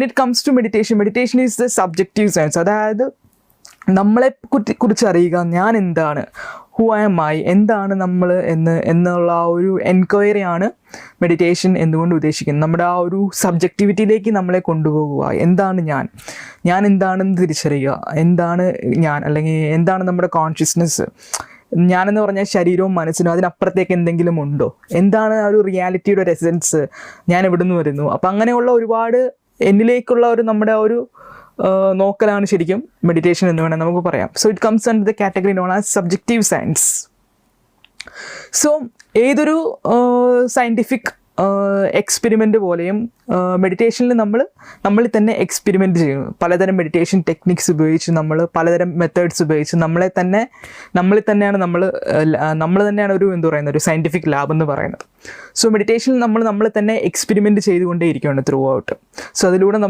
It comes to meditation is the subjective science. അതായത് നമ്മളെ കുറിച്ച് അറിയുക, ഞാൻ എന്താണ്, ഹു ആം ഐ, എന്താണ് നമ്മൾ എന്നുള്ള ആ ഒരു എൻക്വയറിയാണ് മെഡിറ്റേഷൻ എന്തുകൊണ്ട് ഉദ്ദേശിക്കുന്നത്. നമ്മുടെ ആ ഒരു സബ്ജക്റ്റിവിറ്റിയിലേക്ക് നമ്മളെ കൊണ്ടുപോകുക. എന്താണ് ഞാൻ എന്താണെന്ന് തിരിച്ചറിയുക. എന്താണ് ഞാൻ, അല്ലെങ്കിൽ എന്താണ് നമ്മുടെ കോൺഷ്യസ്നെസ്. ഞാനെന്ന് പറഞ്ഞാൽ ശരീരവും മനസ്സിനും, അതിനപ്പുറത്തേക്ക് എന്തെങ്കിലും ഉണ്ടോ, എന്താണ് ആ ഒരു റിയാലിറ്റിയുടെ ഒരു എസെൻസ്, ഞാൻ എവിടെ നിന്ന് വരുന്നു. അപ്പം അങ്ങനെയുള്ള ഒരുപാട് എന്നിലേക്കുള്ള ഒരു നമ്മുടെ ഒരു നോക്കലാണ് ശരിക്കും മെഡിറ്റേഷൻ എന്ന് വേണം നമുക്ക് പറയാം. So it comes under the category known as subjective science. So ഏതൊരു സയൻറ്റിഫിക് എക്സ്പെരിമെൻ്റ് പോലെയും മെഡിറ്റേഷനിൽ നമ്മളിൽ തന്നെ എക്സ്പെരിമെൻറ്റ് ചെയ്യുന്നു. പലതരം മെഡിറ്റേഷൻ ടെക്നിക്സ് ഉപയോഗിച്ച്, പലതരം മെത്തേഡ്സ് ഉപയോഗിച്ച് നമ്മളിൽ തന്നെയാണ് നമ്മൾ തന്നെയാണ് ഒരു സയൻറ്റിഫിക് ലാബ് എന്ന് പറയുന്നത്. സോ മെഡിറ്റേഷനിൽ നമ്മൾ തന്നെ എക്സ്പെരിമെൻറ്റ് ചെയ്തുകൊണ്ടേ ഇരിക്കുകയാണ് ത്രൂ ഔട്ട്. സോ അതിലൂടെ